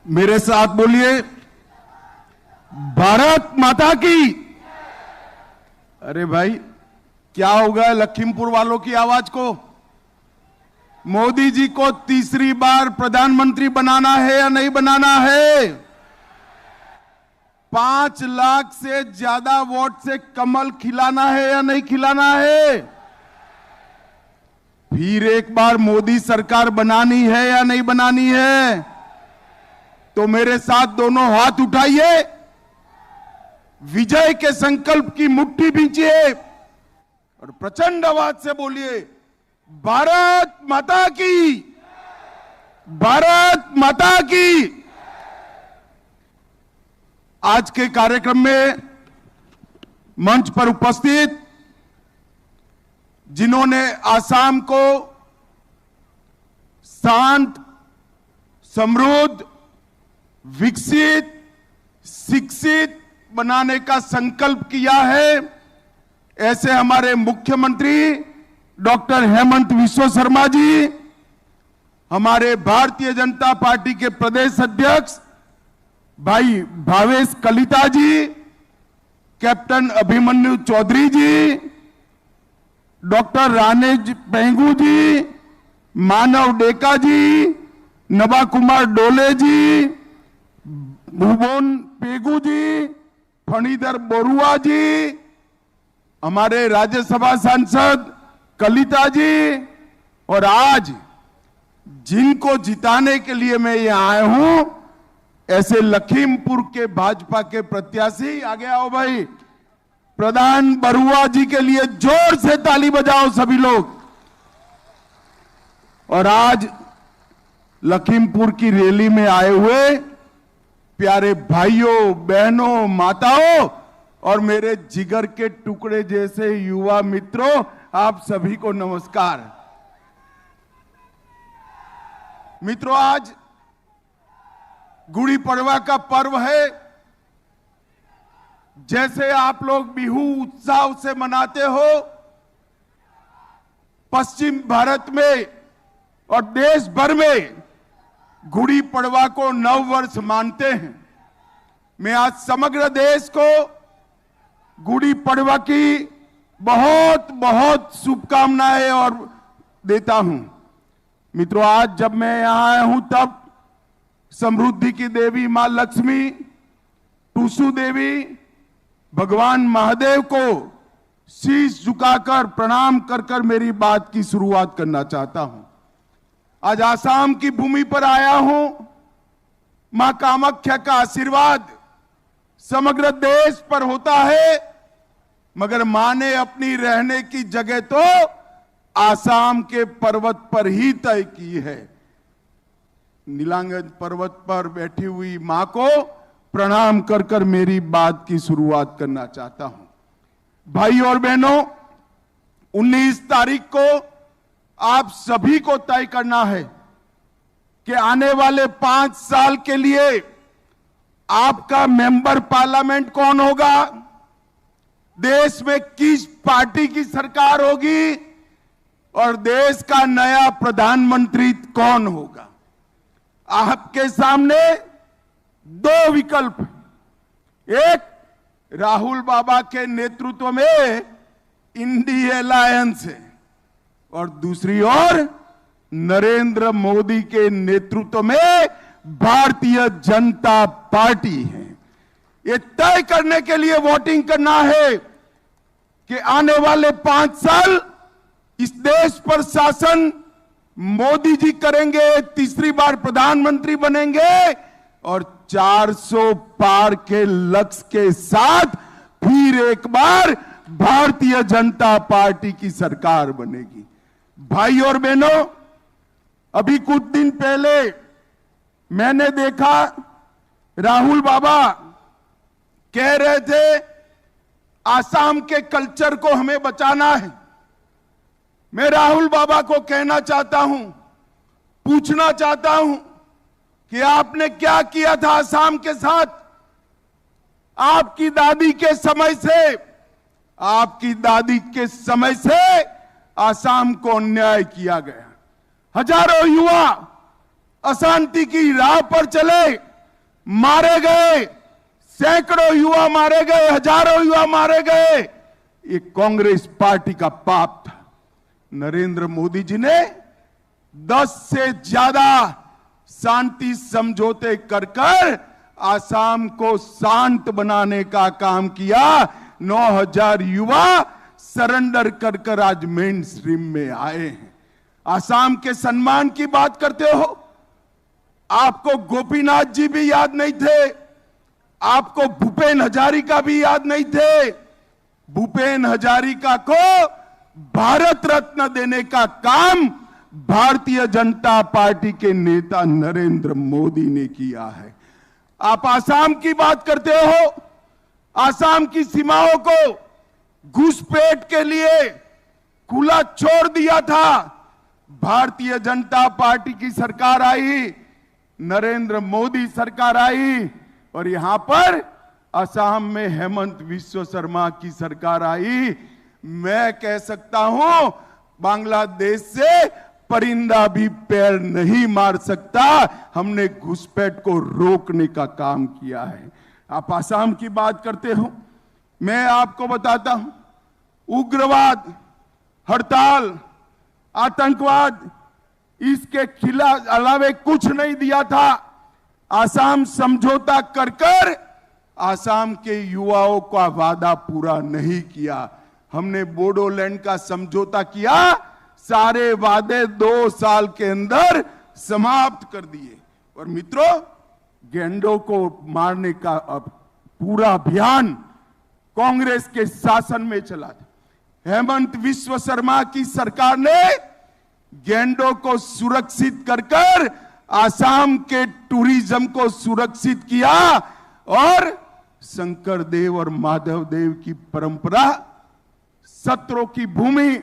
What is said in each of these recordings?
मेरे साथ बोलिए, भारत माता की। अरे भाई, क्या हो गया लखीमपुर वालों की आवाज को? मोदी जी को तीसरी बार प्रधानमंत्री बनाना है या नहीं बनाना है? 5 लाख से ज्यादा वोट से कमल खिलाना है या नहीं खिलाना है? फिर एक बार मोदी सरकार बनानी है या नहीं बनानी है? तो मेरे साथ दोनों हाथ उठाइए, विजय के संकल्प की मुट्ठी भींचिए और प्रचंड आवाज से बोलिए, भारत माता की, भारत माता की। आज के कार्यक्रम में मंच पर उपस्थित जिन्होंने आसाम को शांत, समृद्ध, विकसित, शिक्षित बनाने का संकल्प किया है, ऐसे हमारे मुख्यमंत्री डॉक्टर हेमंत विश्व शर्मा जी, हमारे भारतीय जनता पार्टी के प्रदेश अध्यक्ष भाई भावेश कलिता जी, कैप्टन अभिमन्यु चौधरी जी, डॉक्टर रानेज पेंगू जी, मानव डेका जी, नबा कुमार डोले जी, भुवन पेगू जी, फणीधर बोरुआ जी, हमारे राज्यसभा सांसद कलिता जी, और आज जिनको जिताने के लिए मैं यहां आया हूं, ऐसे लखीमपुर के भाजपा के प्रत्याशी, आगे आओ भाई, प्रधान बरुआ जी के लिए जोर से ताली बजाओ सभी लोग। और आज लखीमपुर की रैली में आए हुए प्यारे भाइयों, बहनों, माताओं और मेरे जिगर के टुकड़े जैसे युवा मित्रों, आप सभी को नमस्कार। मित्रों, आज गुड़ी पड़वा का पर्व है। जैसे आप लोग बिहू उत्साह से मनाते हो, पश्चिम भारत में और देश भर में गुड़ी पड़वा को नव वर्ष मानते हैं। मैं आज समग्र देश को गुड़ी पड़वा की बहुत बहुत शुभकामनाएं और देता हूं। मित्रों, आज जब मैं यहां आया हूं तब समृद्धि की देवी मां लक्ष्मी, टूसू देवी, भगवान महादेव को शीश झुकाकर प्रणाम कर कर मेरी बात की शुरुआत करना चाहता हूं। आज आसाम की भूमि पर आया हूं। मां कामाख्या का आशीर्वाद समग्र देश पर होता है, मगर मां ने अपनी रहने की जगह तो आसाम के पर्वत पर ही तय की है। नीलांगन पर्वत पर बैठी हुई मां को प्रणाम कर कर मेरी बात की शुरुआत करना चाहता हूं। भाई और बहनों, 19 तारीख को आप सभी को तय करना है कि आने वाले 5 साल के लिए आपका मेंबर पार्लियामेंट कौन होगा, देश में किस पार्टी की सरकार होगी और देश का नया प्रधानमंत्री कौन होगा। आपके सामने 2 विकल्प, एक राहुल बाबा के नेतृत्व में इंडिया अलायंस है और दूसरी ओर नरेंद्र मोदी के नेतृत्व में भारतीय जनता पार्टी है। ये तय करने के लिए वोटिंग करना है कि आने वाले 5 साल इस देश पर शासन मोदी जी करेंगे, तीसरी बार प्रधानमंत्री बनेंगे और 400 पार के लक्ष्य के साथ फिर एक बार भारतीय जनता पार्टी की सरकार बनेगी। भाई और बहनों, अभी कुछ दिन पहले मैंने देखा राहुल बाबा कह रहे थे आसाम के कल्चर को हमें बचाना है। मैं राहुल बाबा को कहना चाहता हूं, पूछना चाहता हूं कि आपने क्या किया था आसाम के साथ। आपकी दादी के समय से आसाम को अन्याय किया गया। हजारों युवा अशांति की राह पर चले, मारे गए, सैकड़ों युवा मारे गए, हजारों युवा मारे गए, ये कांग्रेस पार्टी का पाप था। नरेंद्र मोदी जी ने 10 से ज्यादा शांति समझौते कर आसाम को शांत बनाने का काम किया। 9,000 युवा सरेंडर कर आज मेन स्ट्रीम में आए हैं। आसाम के सम्मान की बात करते हो, आपको गोपीनाथ जी भी याद नहीं थे, आपको भूपेन हजारिका भी याद नहीं थे। भूपेन हजारिका को भारत रत्न देने का काम भारतीय जनता पार्टी के नेता नरेंद्र मोदी ने किया है। आप आसाम की बात करते हो, आसाम की सीमाओं को घुसपैठ के लिए खुला छोड़ दिया था। भारतीय जनता पार्टी की सरकार आई, नरेंद्र मोदी सरकार आई और यहां पर असम में हेमंत विश्व शर्मा की सरकार आई। मैं कह सकता हूं बांग्लादेश से परिंदा भी पैर नहीं मार सकता। हमने घुसपैठ को रोकने का काम किया है। आप असम की बात करते हो, मैं आपको बताता हूं, उग्रवाद, हड़ताल, आतंकवाद, इसके खिलाफ अलावे कुछ नहीं दिया था। आसाम समझौता कर आसाम के युवाओं का वादा पूरा नहीं किया। हमने बोडोलैंड का समझौता किया, सारे वादे 2 साल के अंदर समाप्त कर दिए। और मित्रों, गैंडों को मारने का अब पूरा अभियान कांग्रेस के शासन में चला था। हेमंत विश्व शर्मा की सरकार ने गैंडों को सुरक्षित कर आसाम के टूरिज्म को सुरक्षित किया और शंकर देव और माधव देव की परंपरा, सत्रों की भूमि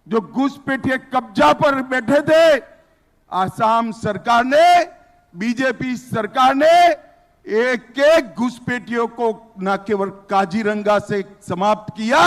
जो घुसपैठिए कब्जा पर बैठे थे, आसाम सरकार ने, बीजेपी सरकार ने एक एक घुसपैठियों को न केवल काजीरंगा से समाप्त किया,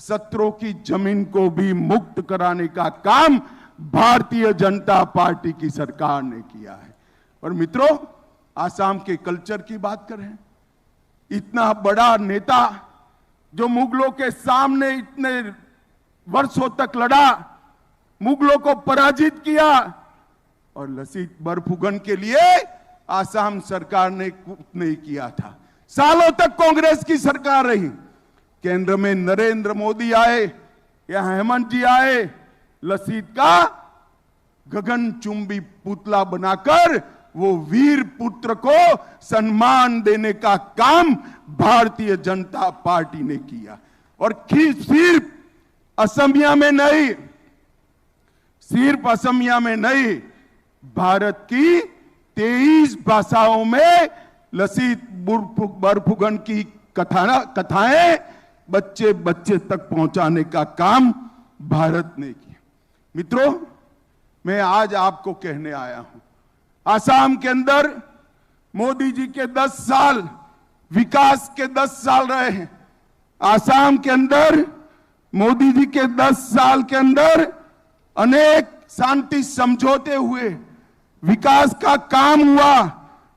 सत्रों की जमीन को भी मुक्त कराने का काम भारतीय जनता पार्टी की सरकार ने किया है। और मित्रों, आसाम के कल्चर की बात करें, इतना बड़ा नेता जो मुगलों के सामने इतने वर्षों तक लड़ा, मुगलों को पराजित किया और लसित बरफुकन के लिए आसाम सरकार ने कुछ नहीं किया था। सालों तक कांग्रेस की सरकार रही, केंद्र में नरेंद्र मोदी आए या हेमंत जी आए, लसित का गगनचुंबी पुतला बनाकर वो वीर पुत्र को सम्मान देने का काम भारतीय जनता पार्टी ने किया। और सिर्फ असमिया में नहीं, सिर्फ असमिया में नहीं, भारत की 23 भाषाओं में लसित बरफुकन की कथाएं बच्चे बच्चे तक पहुंचाने का काम भारत ने किया। मित्रों, मैं आज आपको कहने आया हूं, आसाम के अंदर मोदी जी के 10 साल विकास के 10 साल रहे हैं। आसाम के अंदर मोदी जी के 10 साल के अंदर अनेक शांति समझौते हुए, विकास का काम हुआ।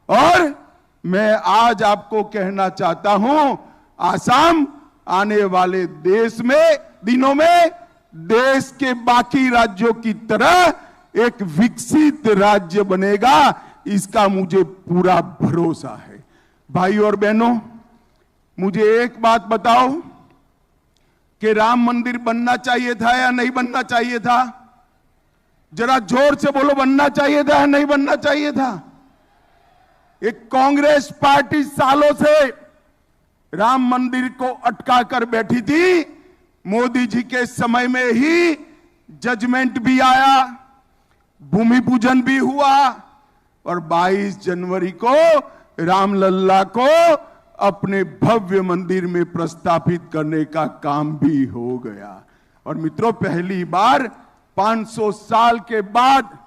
और मैं आज आपको कहना चाहता हूं, आसाम आने वाले दिनों में देश के बाकी राज्यों की तरह एक विकसित राज्य बनेगा, इसका मुझे पूरा भरोसा है। भाइयों और बहनों, मुझे एक बात बताओ कि राम मंदिर बनना चाहिए था या नहीं बनना चाहिए था? जरा जोर से बोलो, बनना चाहिए था या नहीं बनना चाहिए था? एक कांग्रेस पार्टी सालों से राम मंदिर को अटका कर बैठी थी। मोदी जी के समय में ही जजमेंट भी आया, भूमि पूजन भी हुआ और 22 जनवरी को रामलल्ला को अपने भव्य मंदिर में प्रस्थापित करने का काम भी हो गया। और मित्रों, पहली बार 500 साल के बाद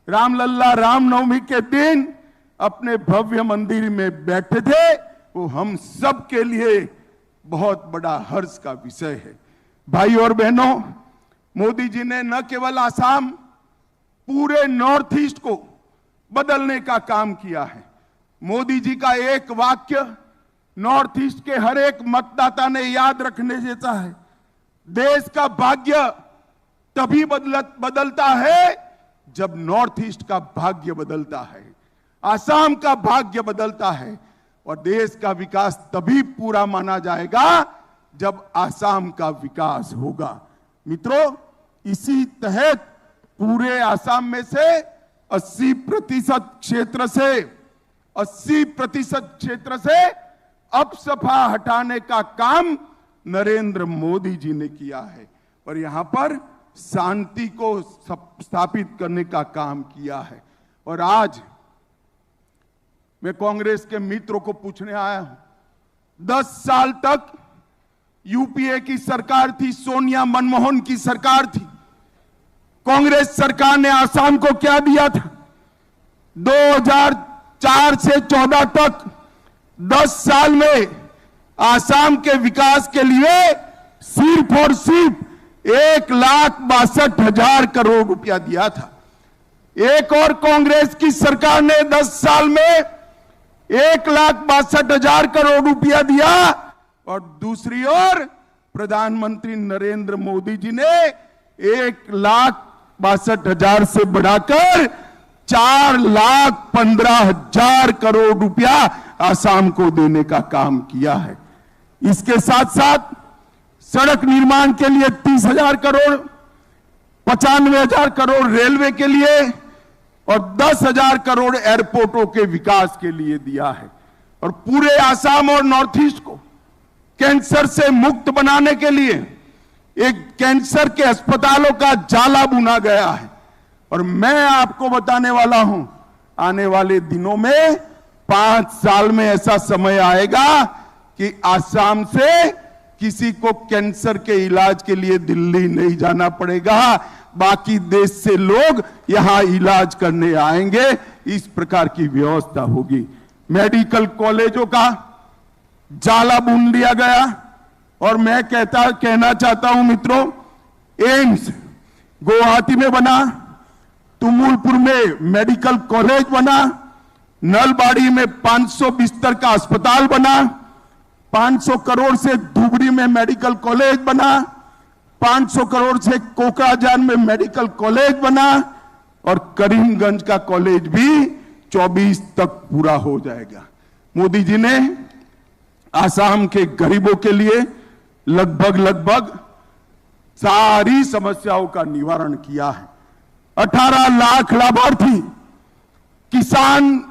रामलल्ला रामनवमी के दिन अपने भव्य मंदिर में बैठे थे। वो हम सब के लिए बहुत बड़ा हर्ष का विषय है। भाइयों और बहनों, मोदी जी ने न केवल आसाम, पूरे नॉर्थ ईस्ट को बदलने का काम किया है। मोदी जी का एक वाक्य नॉर्थ ईस्ट के हर एक मतदाता ने याद रखने जैसा है। देश का भाग्य तभी बदलता है जब नॉर्थ ईस्ट का भाग्य बदलता है, आसाम का भाग्य बदलता है, और देश का विकास तभी पूरा माना जाएगा जब आसाम का विकास होगा। मित्रों, इसी तहत पूरे आसाम में से 80% क्षेत्र से अपसफा हटाने का काम नरेंद्र मोदी जी ने किया है और यहां पर शांति को स्थापित करने का काम किया है। और आज मैं कांग्रेस के मित्रों को पूछने आया हूं, 10 साल तक यूपीए की सरकार थी, सोनिया मनमोहन की सरकार थी। कांग्रेस सरकार ने आसाम को क्या दिया था? 2004 से 14 तक 10 साल में आसाम के विकास के लिए सिर्फ और सिर्फ 1,62,000 करोड़ रुपया दिया था। एक और कांग्रेस की सरकार ने 10 साल में 1,62,000 करोड़ रुपया दिया और दूसरी ओर प्रधानमंत्री नरेंद्र मोदी जी ने 1,62,000 से बढ़ाकर 4,15,000 करोड़ रुपया आसाम को देने का काम किया है। इसके साथ साथ सड़क निर्माण के लिए 30,000 करोड़, 95,000 करोड़ रेलवे के लिए और 10,000 करोड़ एयरपोर्टों के विकास के लिए दिया है। और पूरे आसाम और नॉर्थ ईस्ट को कैंसर से मुक्त बनाने के लिए एक कैंसर के अस्पतालों का जाला बुना गया है। और मैं आपको बताने वाला हूं, आने वाले दिनों में 5 साल में ऐसा समय आएगा कि आसाम से किसी को कैंसर के इलाज के लिए दिल्ली नहीं जाना पड़ेगा, बाकी देश से लोग यहां इलाज करने आएंगे। इस प्रकार की व्यवस्था होगी। मेडिकल कॉलेजों का जाला बुन दिया गया और मैं कहना चाहता हूं मित्रों, एम्स गुवाहाटी में बना, तुमुलपुर में मेडिकल कॉलेज बना, नलबाड़ी में 500 बिस्तर का अस्पताल बना, 500 करोड़ से धुबरी में मेडिकल कॉलेज बना, 500 करोड़ से कोकराझार में मेडिकल कॉलेज बना और करीमगंज का कॉलेज भी 24 तक पूरा हो जाएगा। मोदी जी ने आसाम के गरीबों के लिए लगभग सारी समस्याओं का निवारण किया है। 18 लाख लाभार्थी किसान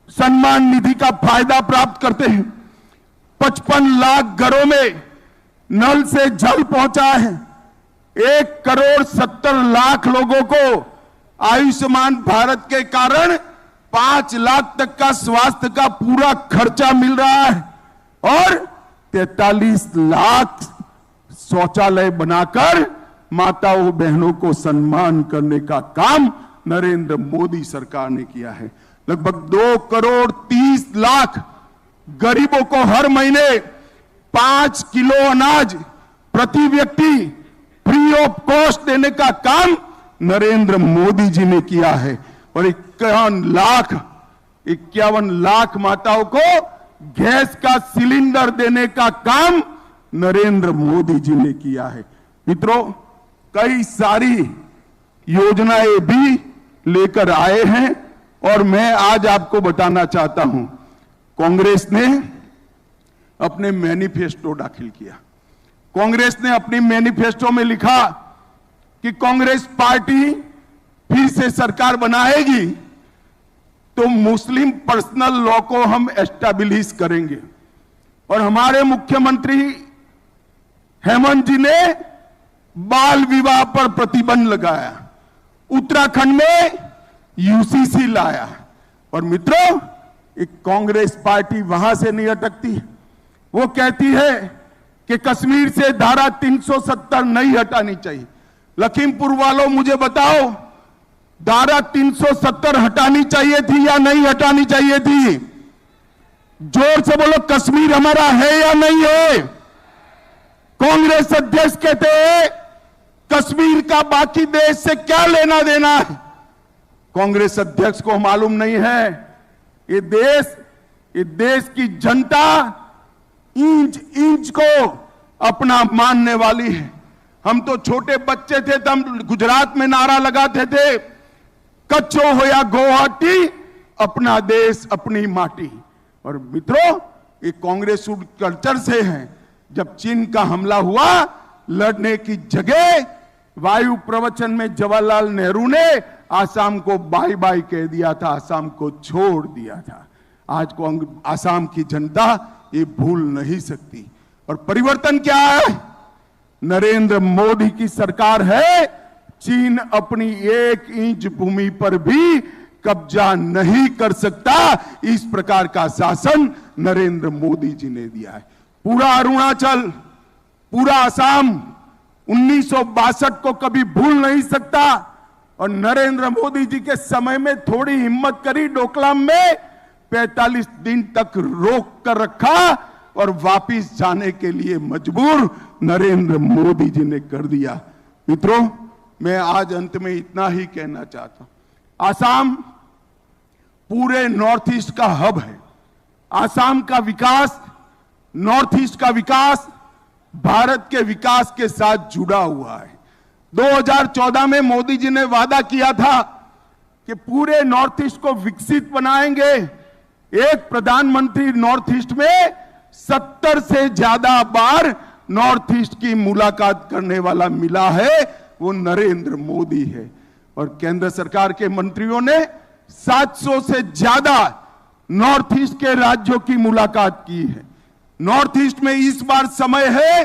सम्मान निधि का फायदा प्राप्त करते हैं। 55 लाख घरों में नल से जल पहुंचा है। 1,70,00,000 लोगों को आयुष्मान भारत के कारण 5 लाख तक का स्वास्थ्य का पूरा खर्चा मिल रहा है और 43 लाख शौचालय बनाकर माताओं बहनों को सम्मान करने का काम नरेंद्र मोदी सरकार ने किया है। लगभग 2,30,00,000 गरीबों को हर महीने 5 किलो अनाज प्रति व्यक्ति फ्री ऑफ कॉस्ट देने का काम नरेंद्र मोदी जी ने किया है और 51 लाख माताओं को गैस का सिलेंडर देने का काम नरेंद्र मोदी जी ने किया है। मित्रों, कई सारी योजनाएं भी लेकर आए हैं और मैं आज आपको बताना चाहता हूं, कांग्रेस ने अपने मैनिफेस्टो दाखिल किया। कांग्रेस ने अपनी मैनिफेस्टो में लिखा कि कांग्रेस पार्टी फिर से सरकार बनाएगी तो मुस्लिम पर्सनल लॉ को हम एस्टैब्लिश करेंगे। और हमारे मुख्यमंत्री हेमंत जी ने बाल विवाह पर प्रतिबंध लगाया, उत्तराखंड में यूसीसी लाया। और मित्रों, एक कांग्रेस पार्टी वहां से नहीं अटकती, वो कहती है कि कश्मीर से धारा 370 नहीं हटानी चाहिए। लखीमपुर वालों मुझे बताओ, धारा 370 हटानी चाहिए थी या नहीं हटानी चाहिए थी? जोर से बोलो, कश्मीर हमारा है या नहीं है? कांग्रेस अध्यक्ष कहते हैं कश्मीर का बाकी देश से क्या लेना देना है। कांग्रेस अध्यक्ष को मालूम नहीं है ये देश की जनता इंच इंच को अपना मानने वाली है। हम तो छोटे बच्चे थे तो हम गुजरात में नारा लगाते थे, कच्चो हो या गुवाहाटी, अपना देश अपनी माटी। और मित्रों, ये कांग्रेस कल्चर से है। जब चीन का हमला हुआ, लड़ने की जगह वायु प्रवचन में जवाहरलाल नेहरू ने आसाम को बाय बाय कह दिया था, आसाम को छोड़ दिया था। आज को आसाम की जनता ये भूल नहीं सकती। और परिवर्तन क्या है? नरेंद्र मोदी की सरकार है। चीन अपनी 1 इंच भूमि पर भी कब्जा नहीं कर सकता। इस प्रकार का शासन नरेंद्र मोदी जी ने दिया है। पूरा अरुणाचल, पूरा असम 1962 को कभी भूल नहीं सकता। और नरेंद्र मोदी जी के समय में थोड़ी हिम्मत करी, डोकलाम में 45 दिन तक रोक कर रखा और वापिस जाने के लिए मजबूर नरेंद्र मोदी जी ने कर दिया। मित्रों, मैं आज अंत में इतना ही कहना चाहता हूं। आसाम पूरे नॉर्थ ईस्ट का हब है। आसाम का विकास, नॉर्थ ईस्ट का विकास भारत के विकास के साथ जुड़ा हुआ है। 2014 में मोदी जी ने वादा किया था कि पूरे नॉर्थ ईस्ट को विकसित बनाएंगे। एक प्रधानमंत्री नॉर्थ ईस्ट में 70 से ज्यादा बार नॉर्थ ईस्ट की मुलाकात करने वाला मिला है, वो नरेंद्र मोदी है। और केंद्र सरकार के मंत्रियों ने 700 से ज्यादा नॉर्थ ईस्ट के राज्यों की मुलाकात की है। नॉर्थ ईस्ट में इस बार समय है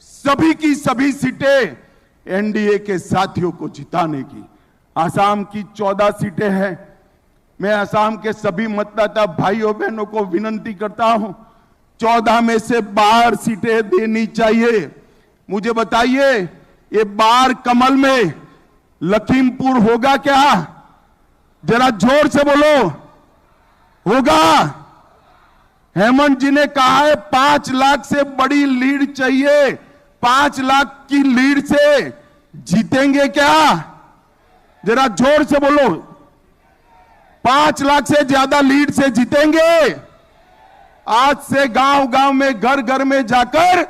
सभी की सभी सीटें एनडीए के साथियों को जिताने की। आसाम की 14 सीटें हैं। मैं आसाम के सभी मतदाता भाइयों बहनों को विनती करता हूं, 14 में से 12 सीटें देनी चाहिए। मुझे बताइए, ये 12 कमल में लखीमपुर होगा क्या? जरा जोर से बोलो, होगा? हेमंत जी ने कहा है 5 लाख से बड़ी लीड चाहिए। 5 लाख की लीड से जीतेंगे क्या? जरा जोर से बोलो, 5 लाख से ज्यादा लीड से जीतेंगे। आज से गांव गांव में, घर घर में जाकर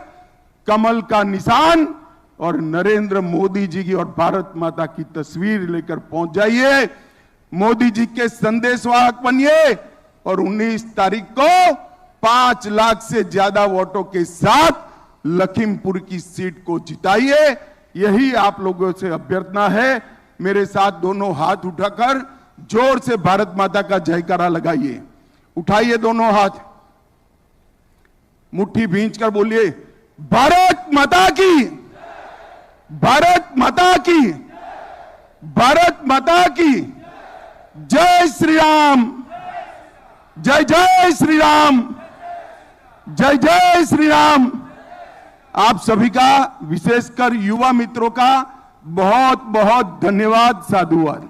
कमल का निशान और नरेंद्र मोदी जी की और भारत माता की तस्वीर लेकर पहुंच जाइए। मोदी जी के संदेशवाहक बनिए और 19 तारीख को 5 लाख से ज्यादा वोटों के साथ लखीमपुर की सीट को जिताइए। यही आप लोगों से अभ्यर्थना है। मेरे साथ दोनों हाथ उठाकर जोर से भारत माता का जयकारा लगाइए। उठाइए दोनों हाथ, मुट्ठी भींचकर बोलिए, भारत माता की, भारत माता की, भारत माता की जय श्री राम, जय जय श्री राम, जय जय श्री राम। आप सभी का, विशेषकर युवा मित्रों का बहुत बहुत धन्यवाद, साधुवाद।